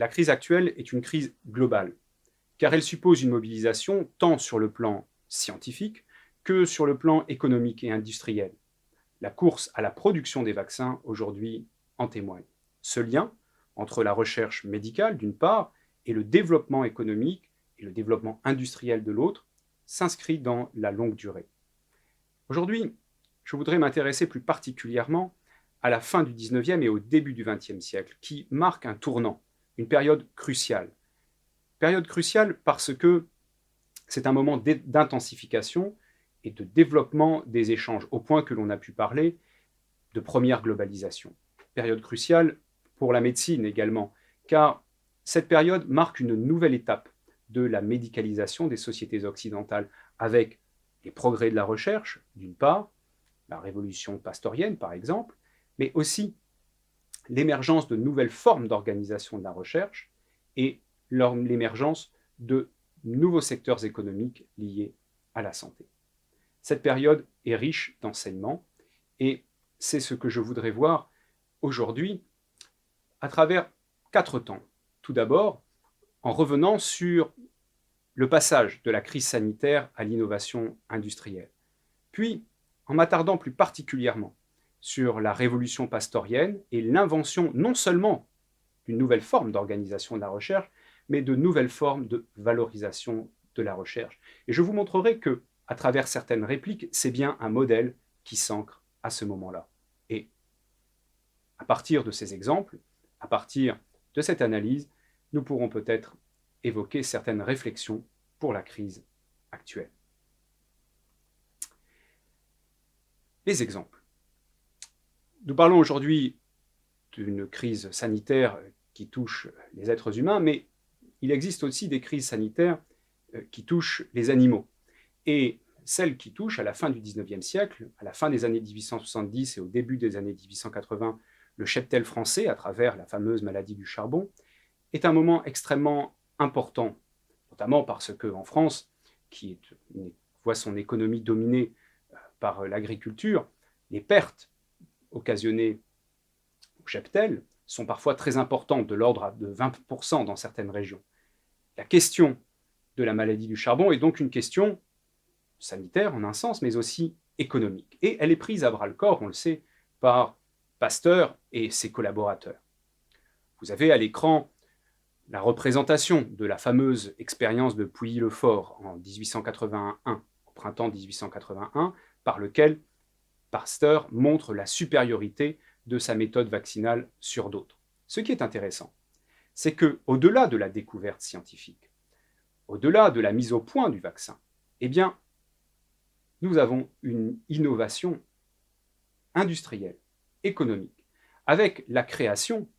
la crise actuelle est une crise globale, car elle suppose une mobilisation tant sur le plan scientifique que sur le plan économique et industriel. La course à la production des vaccins aujourd'hui en témoigne. Ce lien entre la recherche médicale d'une part et le développement économique et le développement industriel de l'autre s'inscrit dans la longue durée. Aujourd'hui, je voudrais m'intéresser plus particulièrement à la fin du XIXe et au début du XXe siècle, qui marque un tournant, une période cruciale. Période cruciale parce que c'est un moment d'intensification et de développement des échanges, au point que l'on a pu parler de première globalisation. Période cruciale pour la médecine également, car cette période marque une nouvelle étape de la médicalisation des sociétés occidentales, avec les progrès de la recherche, d'une part, la révolution pastorienne par exemple, mais aussi l'émergence de nouvelles formes d'organisation de la recherche et l'émergence de nouveaux secteurs économiques liés à la santé. Cette période est riche d'enseignements et c'est ce que je voudrais voir aujourd'hui à travers 4 temps. Tout d'abord, en revenant sur le passage de la crise sanitaire à l'innovation industrielle. Puis, en m'attardant plus particulièrement sur la révolution pastorienne et l'invention non seulement d'une nouvelle forme d'organisation de la recherche, mais de nouvelles formes de valorisation de la recherche. Et je vous montrerai que, à travers certaines répliques, c'est bien un modèle qui s'ancre à ce moment-là. Et à partir de ces exemples, à partir de cette analyse, nous pourrons peut-être évoquer certaines réflexions pour la crise actuelle. Les exemples. Nous parlons aujourd'hui d'une crise sanitaire qui touche les êtres humains, mais il existe aussi des crises sanitaires qui touchent les animaux. Et celle qui touche à la fin du XIXe siècle, à la fin des années 1870 et au début des années 1880, le cheptel français à travers la fameuse maladie du charbon, est un moment extrêmement important, notamment parce qu'en France, qui voit son économie dominée par l'agriculture, les pertes occasionnées au cheptel sont parfois très importantes, de l'ordre de 20% dans certaines régions. La question de la maladie du charbon est donc une question sanitaire en un sens, mais aussi économique. Et elle est prise à bras-le-corps, on le sait, par Pasteur et ses collaborateurs. Vous avez à l'écran la représentation de la fameuse expérience de Pouilly-le-Fort en 1881, au printemps 1881, par lequel Pasteur montre la supériorité de sa méthode vaccinale sur d'autres. Ce qui est intéressant, c'est qu'au-delà de la découverte scientifique, au-delà de la mise au point du vaccin, eh bien, nous avons une innovation industrielle, économique, avec la création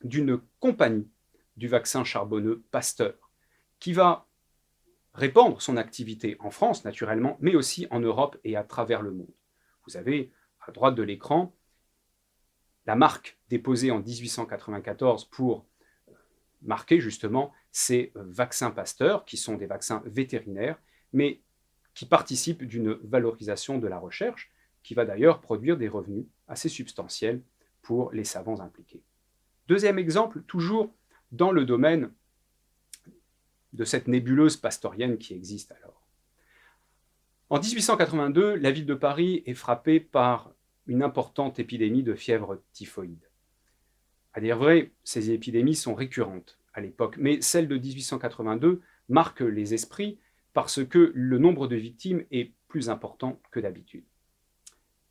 d'une compagnie du vaccin charbonneux Pasteur, qui va répandre son activité en France, naturellement, mais aussi en Europe et à travers le monde. Vous avez, à droite de l'écran, la marque déposée en 1894 pour marquer justement ces vaccins Pasteur, qui sont des vaccins vétérinaires, mais qui participent d'une valorisation de la recherche, qui va d'ailleurs produire des revenus assez substantiels pour les savants impliqués. Deuxième exemple, toujours dans le domaine de cette nébuleuse pastorienne qui existe alors. En 1882, la ville de Paris est frappée par une importante épidémie de fièvre typhoïde. À dire vrai, ces épidémies sont récurrentes à l'époque, mais celle de 1882 marque les esprits parce que le nombre de victimes est plus important que d'habitude.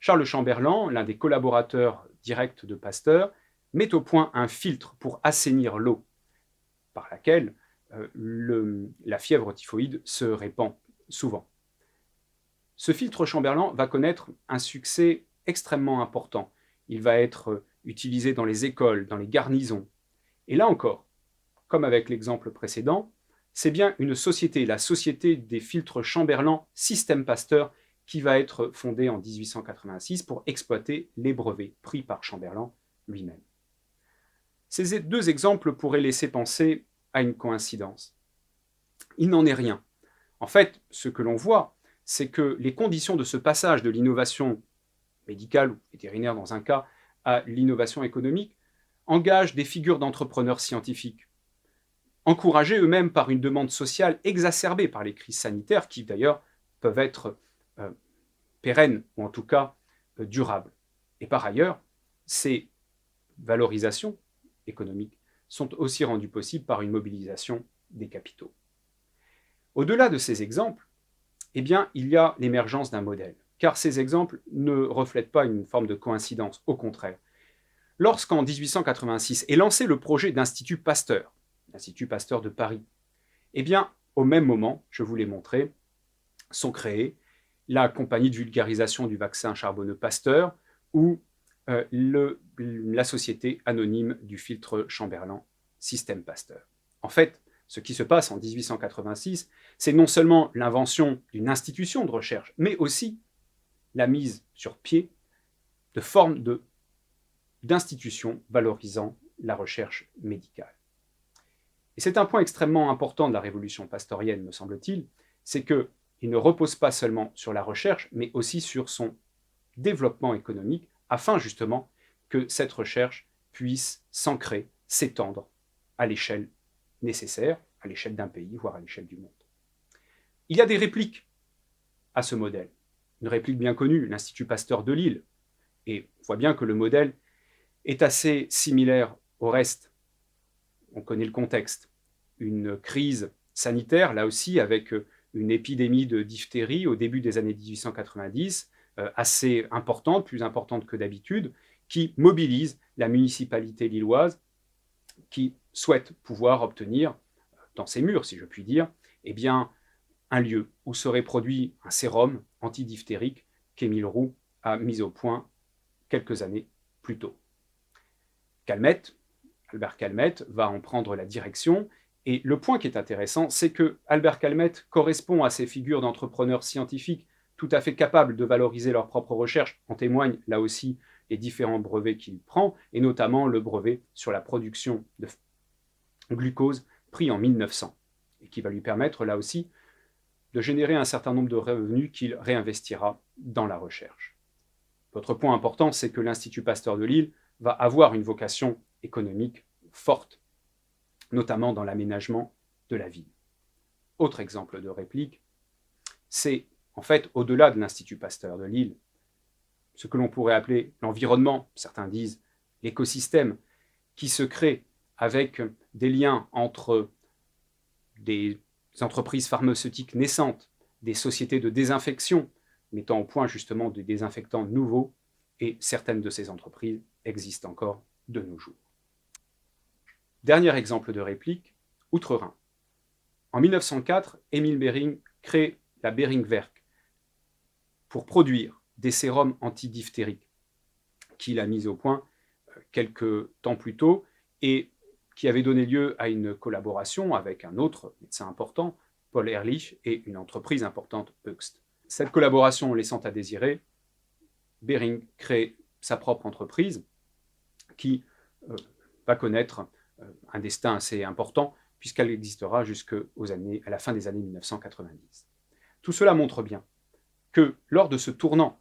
Charles Chamberlain, l'un des collaborateurs directs de Pasteur, met au point un filtre pour assainir l'eau par laquelle la fièvre typhoïde se répand souvent. Ce filtre Chamberlain va connaître un succès extrêmement important. Il va être utilisé dans les écoles, dans les garnisons. Et là encore, comme avec l'exemple précédent, c'est bien une société, la société des filtres Chamberlain Système Pasteur, qui va être fondée en 1886 pour exploiter les brevets pris par Chamberlain lui-même. Ces 2 exemples pourraient laisser penser à une coïncidence. Il n'en est rien. En fait, ce que l'on voit, c'est que les conditions de ce passage de l'innovation médicale ou vétérinaire dans un cas à l'innovation économique engagent des figures d'entrepreneurs scientifiques encouragés eux-mêmes par une demande sociale exacerbée par les crises sanitaires qui d'ailleurs peuvent être pérennes ou en tout cas durables. Et par ailleurs, ces valorisations économiques sont aussi rendues possibles par une mobilisation des capitaux. Au-delà de ces exemples, eh bien, il y a l'émergence d'un modèle, car ces exemples ne reflètent pas une forme de coïncidence, au contraire. Lorsqu'en 1886 est lancé le projet d'Institut Pasteur, l'Institut Pasteur de Paris, eh bien, au même moment, je vous l'ai montré, sont créés la compagnie de vulgarisation du vaccin charbonneux Pasteur ou la société anonyme du filtre Chamberlain, Système Pasteur. En fait, ce qui se passe en 1886, c'est non seulement l'invention d'une institution de recherche, mais aussi la mise sur pied de formes d'institutions valorisant la recherche médicale. Et c'est un point extrêmement important de la révolution pastorienne, me semble-t-il, c'est qu'il ne repose pas seulement sur la recherche, mais aussi sur son développement économique, afin justement que cette recherche puisse s'ancrer, s'étendre à l'échelle nécessaire, à l'échelle d'un pays, voire à l'échelle du monde. Il y a des répliques à ce modèle. Une réplique bien connue, l'Institut Pasteur de Lille. Et on voit bien que le modèle est assez similaire au reste. On connaît le contexte. Une crise sanitaire, là aussi, avec une épidémie de diphtérie au début des années 1890, assez importante, plus importante que d'habitude, qui mobilise la municipalité lilloise, qui souhaite pouvoir obtenir, dans ses murs, si je puis dire, eh bien, un lieu où serait produit un sérum antidiphtérique qu'Émile Roux a mis au point quelques années plus tôt. Calmette, Albert Calmette, va en prendre la direction. Et le point qui est intéressant, c'est que Albert Calmette correspond à ces figures d'entrepreneurs scientifiques tout à fait capables de valoriser leurs propres recherches. En témoignent là aussi les différents brevets qu'il prend, et notamment le brevet sur la production de glucose pris en 1900, et qui va lui permettre là aussi de générer un certain nombre de revenus qu'il réinvestira dans la recherche. L'autre point important, c'est que l'Institut Pasteur de Lille va avoir une vocation économique forte, notamment dans l'aménagement de la ville. Autre exemple de réplique, c'est en fait au-delà de l'Institut Pasteur de Lille, ce que l'on pourrait appeler l'environnement, certains disent l'écosystème, qui se crée avec des liens entre des entreprises pharmaceutiques naissantes, des sociétés de désinfection, mettant au point justement des désinfectants nouveaux, et certaines de ces entreprises existent encore de nos jours. Dernier exemple de réplique, Outre-Rhin. En 1904, Émile Behring crée la Behring-Werk pour produire des sérums antidiphtériques qu'il a mis au point quelques temps plus tôt et qui avait donné lieu à une collaboration avec un autre médecin important, Paul Ehrlich, et une entreprise importante, Hoechst. Cette collaboration laissant à désirer, Behring crée sa propre entreprise qui va connaître un destin assez important puisqu'elle existera à la fin des années 1990. Tout cela montre bien que lors de ce tournant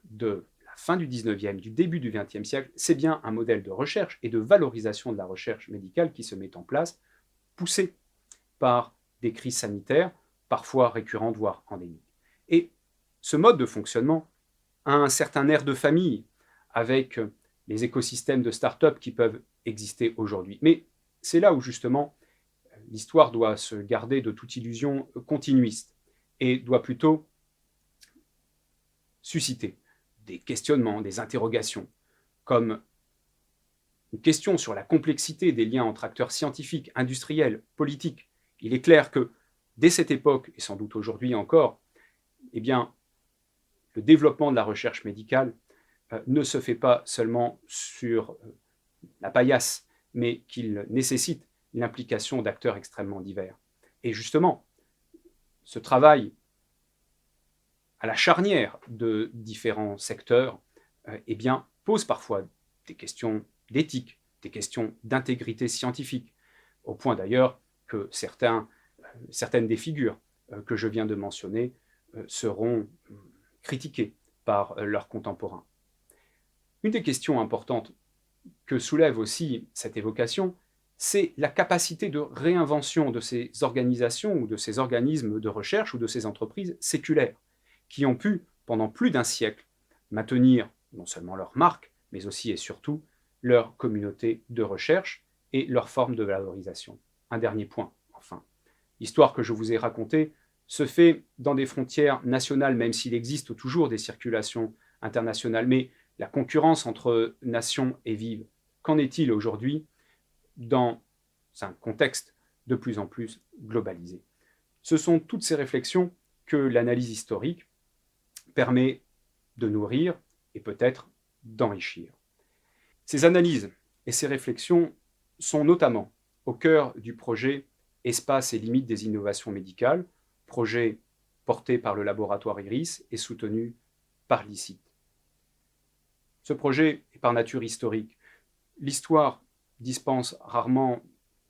de la fin du 19e, du début du 20e siècle, c'est bien un modèle de recherche et de valorisation de la recherche médicale qui se met en place, poussé par des crises sanitaires, parfois récurrentes, voire endémiques. Et ce mode de fonctionnement a un certain air de famille avec les écosystèmes de start-up qui peuvent exister aujourd'hui. Mais c'est là où justement l'histoire doit se garder de toute illusion continuiste et doit plutôt susciter des questionnements, des interrogations, comme une question sur la complexité des liens entre acteurs scientifiques, industriels, politiques. Il est clair que dès cette époque, et sans doute aujourd'hui encore, eh bien, le développement de la recherche médicale ne se fait pas seulement sur la paillasse, mais qu'il nécessite l'implication d'acteurs extrêmement divers. Et justement, ce travail à la charnière de différents secteurs eh bien, pose parfois des questions d'éthique, des questions d'intégrité scientifique, au point d'ailleurs que certaines des figures que je viens de mentionner seront critiquées par leurs contemporains. Une des questions importantes que soulève aussi cette évocation, c'est la capacité de réinvention de ces organisations ou de ces organismes de recherche ou de ces entreprises séculaires qui ont pu, pendant plus d'un siècle, maintenir non seulement leur marque, mais aussi et surtout leur communauté de recherche et leur forme de valorisation. Un dernier point, enfin. L'histoire que je vous ai racontée se fait dans des frontières nationales, même s'il existe toujours des circulations internationales, mais la concurrence entre nations est vive. Qu'en est-il aujourd'hui dans un contexte de plus en plus globalisé? Ce sont toutes ces réflexions que l'analyse historique permet de nourrir et peut-être d'enrichir. Ces analyses et ces réflexions sont notamment au cœur du projet Espace et limites des innovations médicales, projet porté par le laboratoire IRIS et soutenu par l'ICIT. Ce projet est par nature historique. L'histoire dispense rarement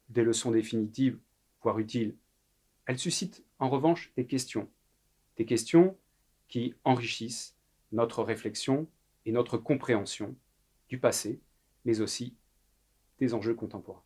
des leçons définitives, voire utiles. Elle suscite en revanche des questions qui enrichissent notre réflexion et notre compréhension du passé, mais aussi des enjeux contemporains.